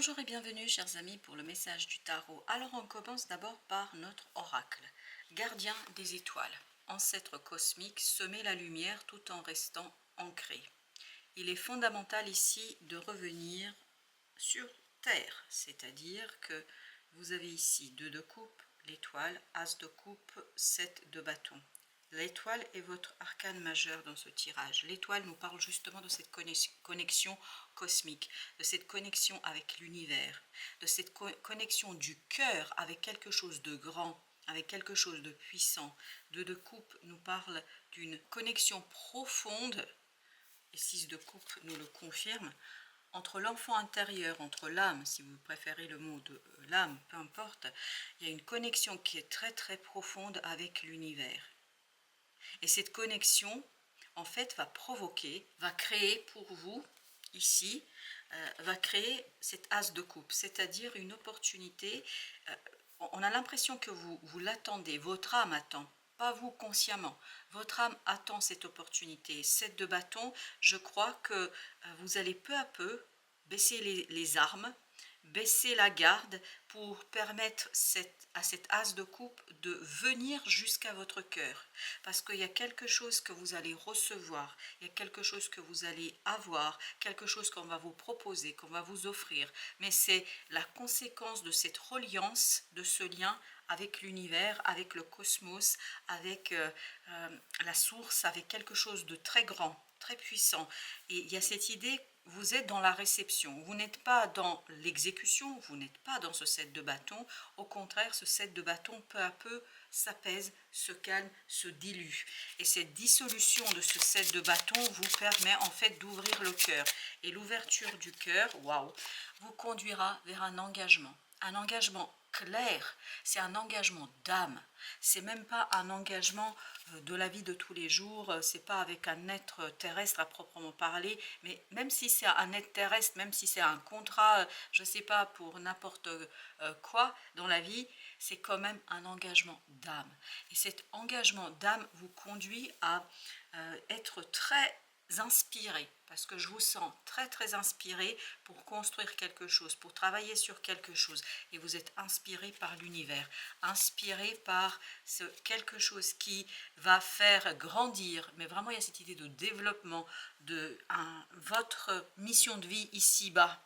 Bonjour et bienvenue chers amis pour le message du tarot. Alors on commence d'abord par notre oracle. Gardien des étoiles, ancêtre cosmique, semer la lumière tout en restant ancré. Il est fondamental ici de revenir sur Terre, c'est-à-dire que vous avez ici 2 de coupe, l'étoile, as de coupe, 7 de bâton. L'étoile est votre arcane majeur dans ce tirage. L'étoile nous parle justement de cette connexion cosmique, de cette connexion avec l'univers, de cette connexion du cœur avec quelque chose de grand, avec quelque chose de puissant. 2 de coupe nous parle d'une connexion profonde, et 6 de coupe nous le confirme, entre l'enfant intérieur, entre l'âme, si vous préférez le mot de l'âme, peu importe, il y a une connexion qui est très très profonde avec l'univers. Et cette connexion, en fait, va provoquer, va créer pour vous, ici, va créer cet as de coupe, c'est-à-dire une opportunité. On a l'impression que vous l'attendez, votre âme attend, pas vous consciemment. Votre âme attend cette opportunité. 7 de bâton, je crois que vous allez peu à peu baisser les armes, baisser la garde pour permettre à cette as de coupe de venir jusqu'à votre cœur. Parce qu'il y a quelque chose que vous allez recevoir, il y a quelque chose que vous allez avoir, quelque chose qu'on va vous proposer, qu'on va vous offrir. Mais c'est la conséquence de cette reliance, de ce lien avec l'univers, avec le cosmos, avec la source, avec quelque chose de très grand, très puissant. Et il y a cette idée, vous êtes dans la réception, vous n'êtes pas dans l'exécution, vous n'êtes pas dans ce 7 de bâton. Au contraire, ce 7 de bâton, peu à peu, s'apaise, se calme, se dilue. Et cette dissolution de ce 7 de bâton vous permet en fait d'ouvrir le cœur. Et l'ouverture du cœur, waouh, vous conduira vers un engagement clair, c'est un engagement d'âme, c'est même pas un engagement de la vie de tous les jours, c'est pas avec un être terrestre à proprement parler, mais même si c'est un être terrestre, même si c'est un contrat, je sais pas, pour n'importe quoi dans la vie, c'est quand même un engagement d'âme. Et cet engagement d'âme vous conduit à être très inspiré, parce que je vous sens très très inspiré pour construire quelque chose, pour travailler sur quelque chose, et vous êtes inspiré par l'univers, inspiré par ce quelque chose qui va faire grandir, mais vraiment il y a cette idée de développement de votre mission de vie ici-bas.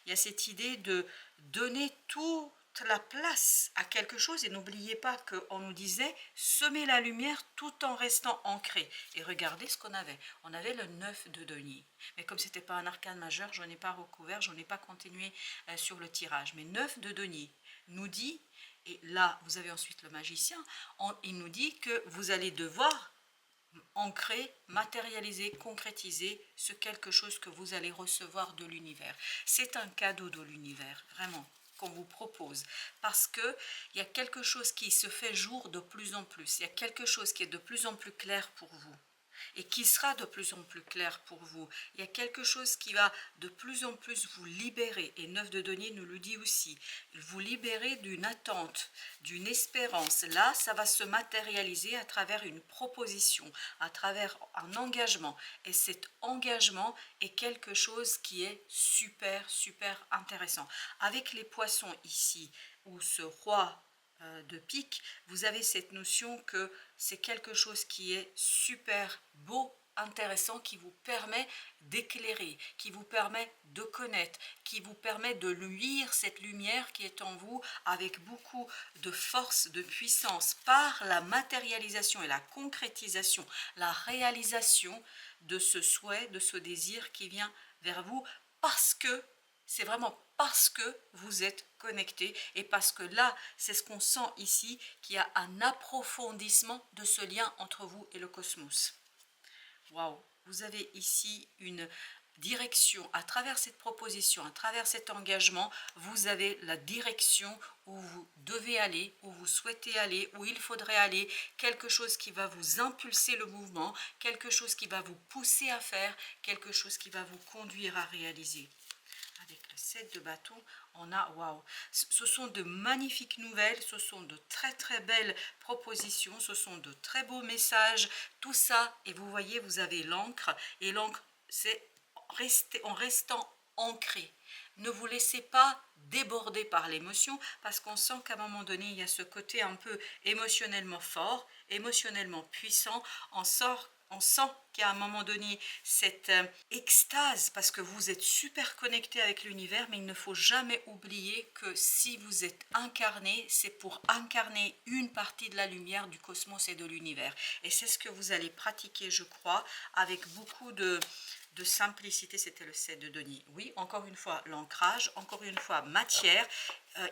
Il y a cette idée de donner toute la place à quelque chose, et n'oubliez pas qu'on nous disait semer la lumière tout en restant ancré. Et regardez ce qu'on avait. On avait le 9 de denier. Mais comme ce n'était pas un arcane majeur, je n'en ai pas recouvert, je n'en ai pas continué sur le tirage. Mais 9 de denier nous dit, et là vous avez ensuite le magicien, il nous dit que vous allez devoir ancrer, matérialiser, concrétiser ce quelque chose que vous allez recevoir de l'univers. C'est un cadeau de l'univers, vraiment, qu'on vous propose, parce que il y a quelque chose qui se fait jour de plus en plus, il y a quelque chose qui est de plus en plus clair pour vous, et qui sera de plus en plus clair pour vous. Il y a quelque chose qui va de plus en plus vous libérer, et 9 de denier nous le dit aussi, vous libérer d'une attente, d'une espérance. Là, ça va se matérialiser à travers une proposition, à travers un engagement, et cet engagement est quelque chose qui est super, super intéressant. Avec les poissons ici, où ce roi de pique, vous avez cette notion que c'est quelque chose qui est super beau, intéressant, qui vous permet d'éclairer, qui vous permet de connaître, qui vous permet de luire cette lumière qui est en vous avec beaucoup de force, de puissance, par la matérialisation et la concrétisation, la réalisation de ce souhait, de ce désir qui vient vers vous, parce que c'est vraiment parce que vous êtes connecté, et parce que là, c'est ce qu'on sent ici, qu'il y a un approfondissement de ce lien entre vous et le cosmos. Waouh! Vous avez ici une direction, à travers cette proposition, à travers cet engagement, vous avez la direction où vous devez aller, où vous souhaitez aller, où il faudrait aller, quelque chose qui va vous impulser le mouvement, quelque chose qui va vous pousser à faire, quelque chose qui va vous conduire à réaliser. Avec le 7 de bâton, on a, waouh, ce sont de magnifiques nouvelles, ce sont de très très belles propositions, ce sont de très beaux messages, tout ça, et vous voyez, vous avez l'encre, et l'encre, c'est en restant ancré. Ne vous laissez pas déborder par l'émotion, parce qu'on sent qu'à un moment donné, il y a ce côté un peu émotionnellement fort, émotionnellement puissant. On sent qu'à un moment donné, cette extase, parce que vous êtes super connecté avec l'univers, mais il ne faut jamais oublier que si vous êtes incarné, c'est pour incarner une partie de la lumière du cosmos et de l'univers. Et c'est ce que vous allez pratiquer, je crois, avec beaucoup de simplicité. C'était le 7 de denier. Oui, encore une fois, l'ancrage, encore une fois, matière.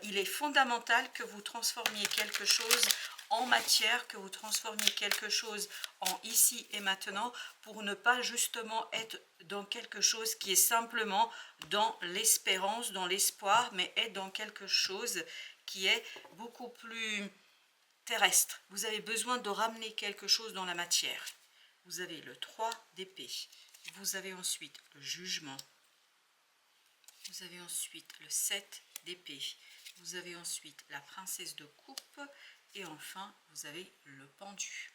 Il est fondamental que vous transformiez quelque chose en matière, que vous transformiez quelque chose en ici et maintenant, pour ne pas justement être dans quelque chose qui est simplement dans l'espérance, dans l'espoir, mais être dans quelque chose qui est beaucoup plus terrestre. Vous avez besoin de ramener quelque chose dans la matière. Vous avez le 3 d'épée. Vous avez ensuite le jugement. Vous avez ensuite le 7 d'épée. Vous avez ensuite la princesse de coupe. Et enfin, vous avez le pendu.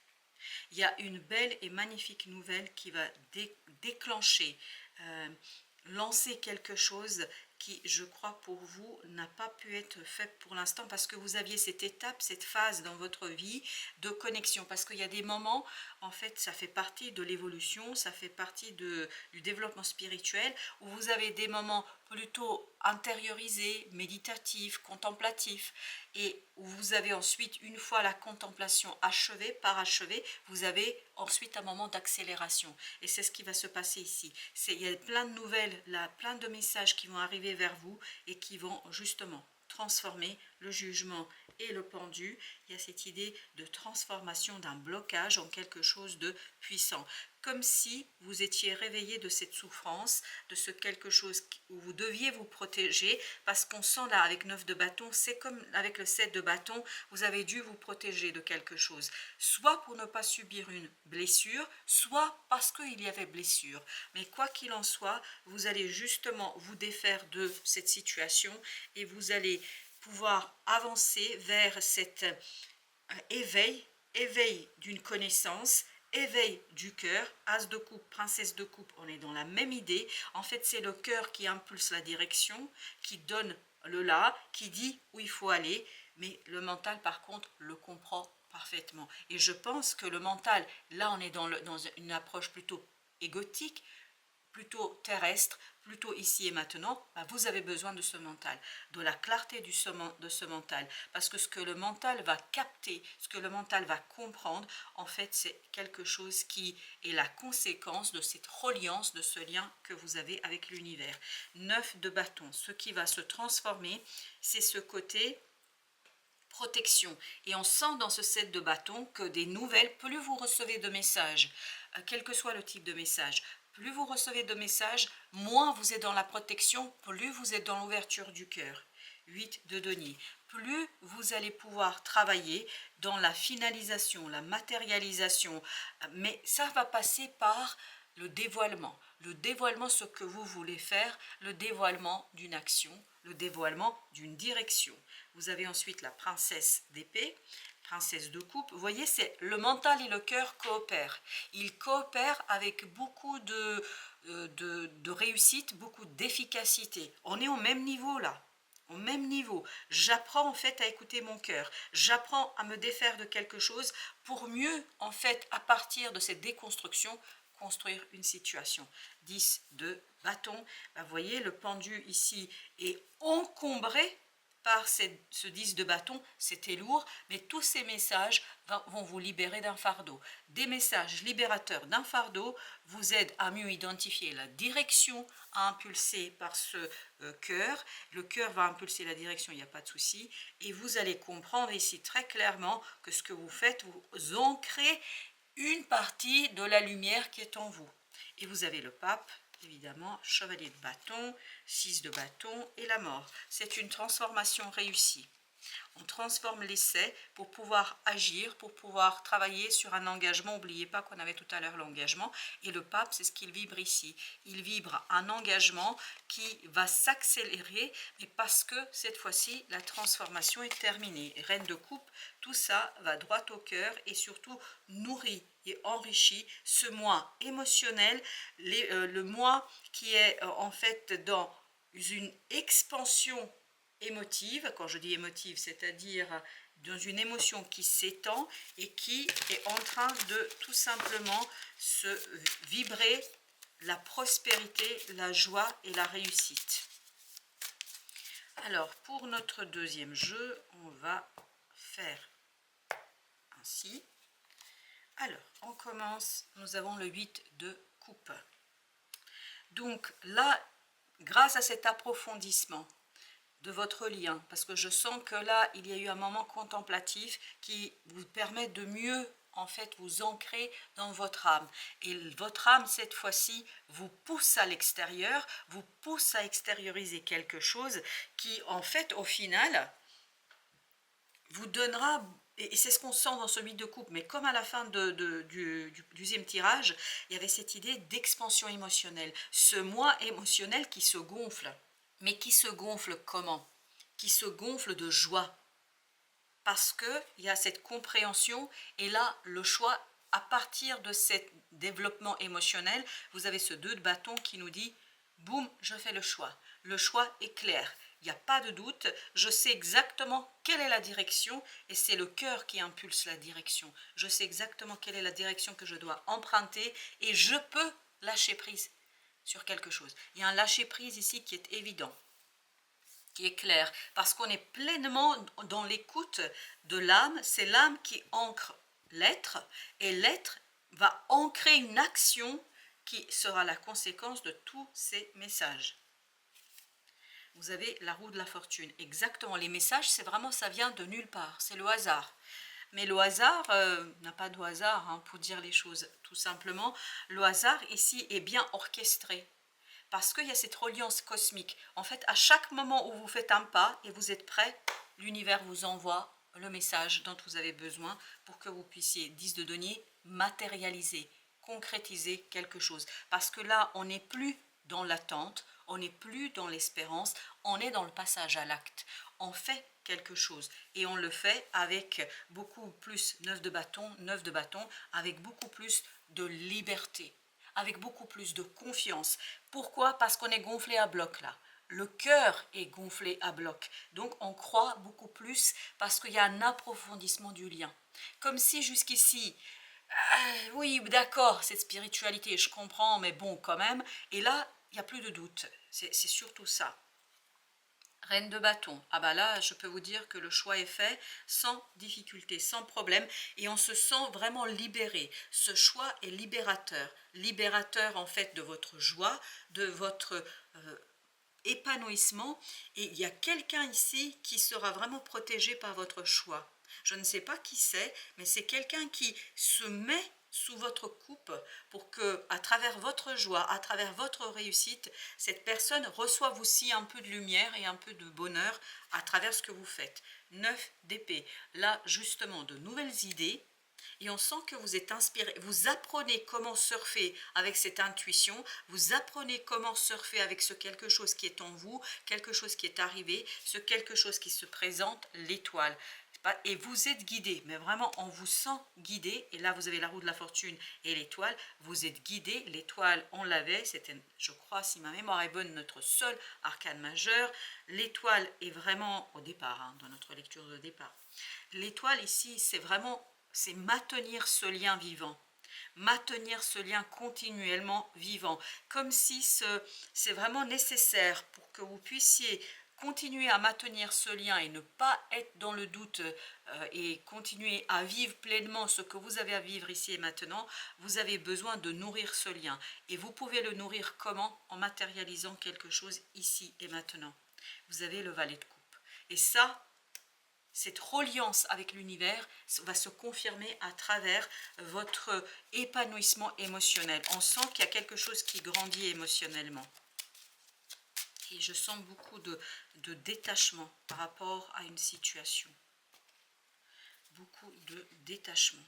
Il y a une belle et magnifique nouvelle qui va déclencher, lancer quelque chose qui, je crois, pour vous, n'a pas pu être fait pour l'instant, parce que vous aviez cette étape, cette phase dans votre vie de connexion, parce qu'il y a des moments, en fait, ça fait partie de l'évolution, ça fait partie du développement spirituel, où vous avez des moments plutôt intériorisés, méditatifs, contemplatifs, et où vous avez ensuite, une fois la contemplation achevée, parachevée, vous avez ensuite un moment d'accélération. Et c'est ce qui va se passer ici. Il y a plein de nouvelles, là, plein de messages qui vont arriver vers vous et qui vont justement transformer le jugement et le pendu. Il y a cette idée de transformation d'un blocage en quelque chose de puissant. Comme si vous étiez réveillé de cette souffrance, de ce quelque chose où vous deviez vous protéger, parce qu'on sent là avec 9 de bâton, c'est comme avec le 7 de bâton, vous avez dû vous protéger de quelque chose, soit pour ne pas subir une blessure, soit parce qu'il y avait blessure. Mais quoi qu'il en soit, vous allez justement vous défaire de cette situation et vous allez pouvoir avancer vers cet éveil d'une connaissance, éveil du cœur. As de coupe, princesse de coupe, on est dans la même idée. En fait, c'est le cœur qui impulse la direction, qui donne le là, qui dit où il faut aller, mais le mental, par contre, le comprend parfaitement. Et je pense que le mental, là, on est dans une approche plutôt égotique, plutôt terrestre, plutôt ici et maintenant. Vous avez besoin de ce mental, de la clarté de ce mental, parce que ce que le mental va capter, ce que le mental va comprendre, en fait, c'est quelque chose qui est la conséquence de cette reliance, de ce lien que vous avez avec l'univers. 9 de bâton, ce qui va se transformer, c'est ce côté protection. Et on sent dans ce 7 de bâton que des nouvelles, plus vous recevez de messages, quel que soit le type de message, plus vous recevez de messages, moins vous êtes dans la protection, plus vous êtes dans l'ouverture du cœur. 8 de denier. Plus vous allez pouvoir travailler dans la finalisation, la matérialisation, mais ça va passer par le dévoilement, ce que vous voulez faire, le dévoilement d'une action, le dévoilement d'une direction. Vous avez ensuite la princesse d'épée, princesse de coupe. Vous voyez, c'est le mental et le cœur coopèrent. Ils coopèrent avec beaucoup de réussite, beaucoup d'efficacité. On est au même niveau là. Au même niveau, j'apprends en fait à écouter mon cœur, j'apprends à me défaire de quelque chose pour mieux en fait à partir de cette déconstruction construire une situation. 10 de bâton, vous voyez le pendu ici est encombré par ce 10 de bâton, c'était lourd, mais tous ces messages vont vous libérer d'un fardeau. Des messages libérateurs d'un fardeau vous aident à mieux identifier la direction à impulser par ce cœur. Le cœur va impulser la direction, il n'y a pas de souci. Et vous allez comprendre ici très clairement que ce que vous faites, vous ancrez une partie de la lumière qui est en vous. Et vous avez le pape, évidemment, chevalier de bâton, 6 de bâton et la mort. C'est une transformation réussie. On transforme l'essai pour pouvoir agir, pour pouvoir travailler sur un engagement. N'oubliez pas qu'on avait tout à l'heure l'engagement. Et le pape, c'est ce qu'il vibre ici. Il vibre un engagement qui va s'accélérer, mais parce que cette fois-ci, la transformation est terminée. Reine de coupe, tout ça va droit au cœur et surtout nourrit et enrichit ce moi émotionnel, le moi qui est en fait dans une expansion émotive. Quand je dis émotive, c'est-à-dire dans une émotion qui s'étend et qui est en train de tout simplement se vibrer la prospérité, la joie et la réussite. Alors, pour notre deuxième jeu, on va faire ainsi. Alors, on commence, nous avons le 8 de coupe. Donc là, grâce à cet approfondissement de votre lien, parce que je sens que là, il y a eu un moment contemplatif qui vous permet de mieux, en fait, vous ancrer dans votre âme. Et votre âme, cette fois-ci, vous pousse à l'extérieur, vous pousse à extérioriser quelque chose qui, en fait, au final, vous donnera, et c'est ce qu'on sent dans ce 8 de coupe, mais comme à la fin du deuxième tirage, il y avait cette idée d'expansion émotionnelle, ce moi émotionnel qui se gonfle. Mais qui se gonfle comment? Qui se gonfle de joie. Parce qu'il y a cette compréhension et là, le choix, à partir de ce développement émotionnel, vous avez ce 2 de bâton qui nous dit, boum, je fais le choix. Le choix est clair. Il n'y a pas de doute, je sais exactement quelle est la direction et c'est le cœur qui impulse la direction. Je sais exactement quelle est la direction que je dois emprunter et je peux lâcher prise sur quelque chose. Il y a un lâcher prise ici qui est évident, qui est clair, parce qu'on est pleinement dans l'écoute de l'âme. C'est l'âme qui ancre l'être et l'être va ancrer une action qui sera la conséquence de tous ces messages. Vous avez la roue de la fortune. Exactement, les messages, c'est vraiment, ça vient de nulle part, c'est le hasard. Mais le hasard n'a pas de hasard, hein, pour dire les choses tout simplement. Le hasard ici est bien orchestré. Parce qu'il y a cette reliance cosmique. En fait, à chaque moment où vous faites un pas et vous êtes prêt, l'univers vous envoie le message dont vous avez besoin pour que vous puissiez, 10 de denier, matérialiser, concrétiser quelque chose. Parce que là, on n'est plus dans l'attente, on n'est plus dans l'espérance, on est dans le passage à l'acte. On fait quelque chose et on le fait avec beaucoup plus 9 de bâton, avec beaucoup plus de liberté, avec beaucoup plus de confiance. Pourquoi? Parce qu'on est gonflé à bloc là. Le cœur est gonflé à bloc. Donc on croit beaucoup plus parce qu'il y a un approfondissement du lien. Comme si jusqu'ici, oui d'accord, cette spiritualité, je comprends, mais bon quand même. Et là, il n'y a plus de doute. C'est surtout ça. Reine de bâton, ah bah là je peux vous dire que le choix est fait sans difficulté, sans problème et on se sent vraiment libéré. Ce choix est libérateur, libérateur en fait de votre joie, de votre épanouissement et il y a quelqu'un ici qui sera vraiment protégé par votre choix. Je ne sais pas qui c'est, mais c'est quelqu'un qui se met sous votre coupe pour que, à travers votre joie, à travers votre réussite, cette personne reçoive aussi un peu de lumière et un peu de bonheur à travers ce que vous faites. 9 d'épée, là justement de nouvelles idées, et on sent que vous êtes inspiré, vous apprenez comment surfer avec cette intuition, vous apprenez comment surfer avec ce quelque chose qui est en vous, quelque chose qui est arrivé, ce quelque chose qui se présente, l'étoile. Et vous êtes guidé, mais vraiment on vous sent guidé, et là vous avez la roue de la fortune et l'étoile, vous êtes guidé, l'étoile on l'avait, c'était je crois si ma mémoire est bonne notre seul arcane majeur, l'étoile est vraiment au départ, hein, dans notre lecture de départ, l'étoile ici c'est vraiment, c'est maintenir ce lien vivant, maintenir ce lien continuellement vivant, comme si c'est vraiment nécessaire pour que vous puissiez continuer à maintenir ce lien et ne pas être dans le doute et continuer à vivre pleinement ce que vous avez à vivre ici et maintenant, vous avez besoin de nourrir ce lien. Et vous pouvez le nourrir comment? En matérialisant quelque chose ici et maintenant. Vous avez le valet de coupe. Et ça, cette reliance avec l'univers va se confirmer à travers votre épanouissement émotionnel. On sent qu'il y a quelque chose qui grandit émotionnellement. Et je sens beaucoup de détachement par rapport à une situation. Beaucoup de détachement.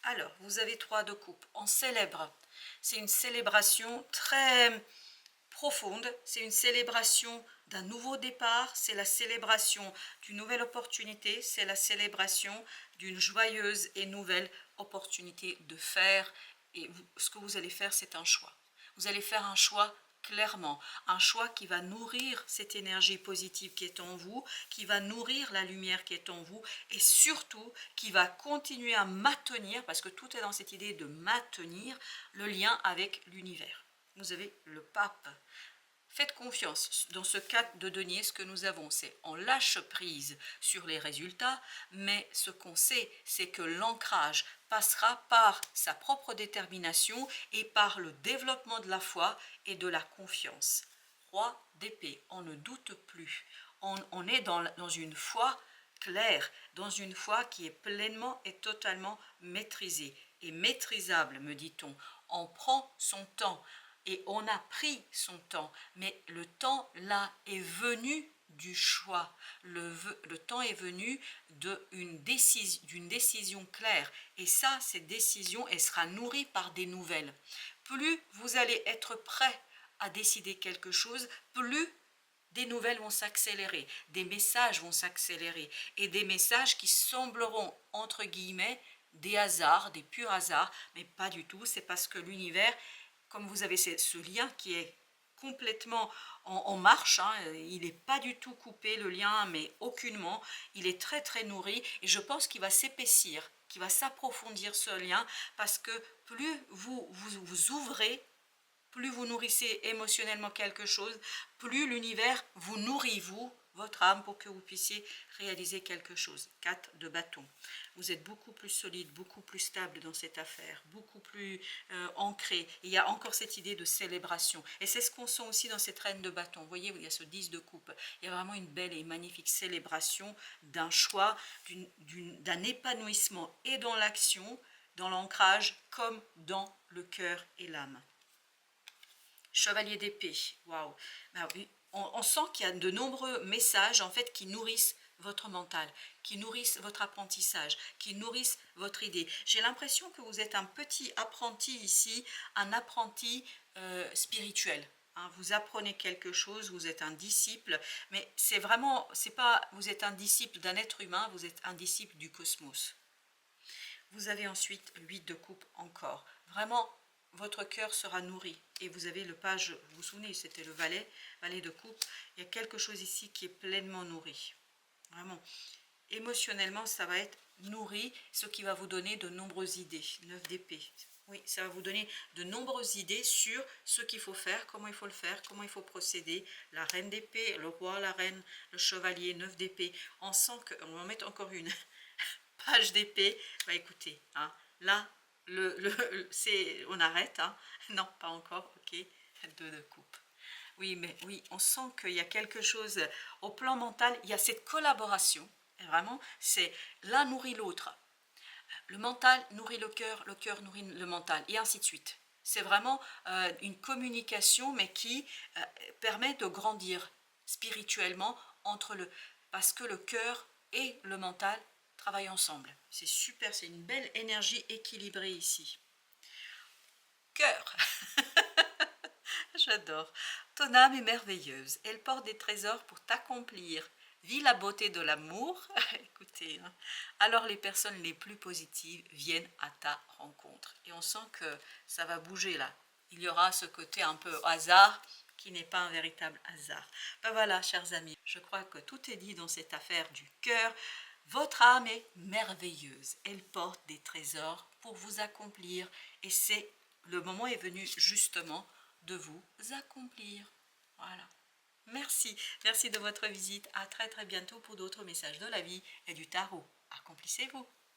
Alors, vous avez 3 de coupe. On célèbre. C'est une célébration très profonde. C'est une célébration d'un nouveau départ. C'est la célébration d'une nouvelle opportunité. C'est la célébration d'une joyeuse et nouvelle opportunité de faire. Et ce que vous allez faire, c'est un choix. Vous allez faire un choix clairement. Un choix qui va nourrir cette énergie positive qui est en vous, qui va nourrir la lumière qui est en vous et surtout qui va continuer à maintenir, parce que tout est dans cette idée de maintenir le lien avec l'univers. Vous avez le pape. Faites confiance. Dans ce cas de denier, ce que nous avons, c'est on lâche prise sur les résultats, mais ce qu'on sait, c'est que l'ancrage passera par sa propre détermination et par le développement de la foi et de la confiance. Roi d'épée, on ne doute plus. On est dans une foi claire, dans une foi qui est pleinement et totalement maîtrisée et maîtrisable, me dit-on. On prend son temps. Et on a pris son temps, mais le temps là est venu du choix. Le temps est venu d'une décision claire. Et ça, cette décision, elle sera nourrie par des nouvelles. Plus vous allez être prêt à décider quelque chose, plus des nouvelles vont s'accélérer, des messages vont s'accélérer, et des messages qui sembleront, entre guillemets, des hasards, des purs hasards, mais pas du tout. C'est parce que l'univers, comme vous avez ce lien qui est complètement en marche, hein, il n'est pas du tout coupé le lien, mais aucunement, il est très très nourri et je pense qu'il va s'épaissir, qu'il va s'approfondir ce lien parce que plus vous ouvrez, plus vous nourrissez émotionnellement quelque chose, plus l'univers vous nourrit, vous, votre âme, pour que vous puissiez réaliser quelque chose. 4 de bâton. Vous êtes beaucoup plus solide, beaucoup plus stable dans cette affaire, beaucoup plus ancré. Et il y a encore cette idée de célébration. Et c'est ce qu'on sent aussi dans cette reine de bâton. Vous voyez, il y a ce 10 de coupe. Il y a vraiment une belle et magnifique célébration d'un choix, d'un épanouissement et dans l'action, dans l'ancrage, comme dans le cœur et l'âme. Chevalier d'épée, waouh, ben oui, on sent qu'il y a de nombreux messages en fait qui nourrissent votre mental, qui nourrissent votre apprentissage, qui nourrissent votre idée. J'ai l'impression que vous êtes un petit apprenti ici, un apprenti spirituel. Hein, vous apprenez quelque chose, vous êtes un disciple, mais c'est vraiment, c'est pas, vous êtes un disciple d'un être humain, vous êtes un disciple du cosmos. Vous avez ensuite 8 de coupe encore. Vraiment, votre cœur sera nourri. Et vous avez le page, vous vous souvenez, c'était le valet de coupe. Il y a quelque chose ici qui est pleinement nourri. Vraiment. Émotionnellement, ça va être nourri, ce qui va vous donner de nombreuses idées. 9 d'épée. Oui, ça va vous donner de nombreuses idées sur ce qu'il faut faire, comment il faut le faire, comment il faut procéder. La reine d'épée, le roi, la reine, le chevalier, 9 d'épée. On sent qu'on va en mettre encore une. Page d'épée, bah écoutez, hein, là, on arrête, hein. Non, pas encore, ok, 2 de coupe. Oui, mais oui, on sent qu'il y a quelque chose, au plan mental, il y a cette collaboration, et vraiment, c'est l'un nourrit l'autre. Le mental nourrit le cœur nourrit le mental, et ainsi de suite. C'est vraiment une communication, mais qui permet de grandir spirituellement parce que le cœur et le mental travaillent ensemble. C'est super, c'est une belle énergie équilibrée ici. Cœur. J'adore. Ton âme est merveilleuse. Elle porte des trésors pour t'accomplir. Vis la beauté de l'amour. Écoutez, hein. Alors les personnes les plus positives viennent à ta rencontre. Et on sent que ça va bouger là. Il y aura ce côté un peu hasard qui n'est pas un véritable hasard. Ben voilà, chers amis, je crois que tout est dit dans cette affaire du cœur. Votre âme est merveilleuse. Elle porte des trésors pour vous accomplir. Et le moment est venu justement de vous accomplir. Voilà. Merci. Merci de votre visite. À très très bientôt pour d'autres messages de la vie et du tarot. Accomplissez-vous.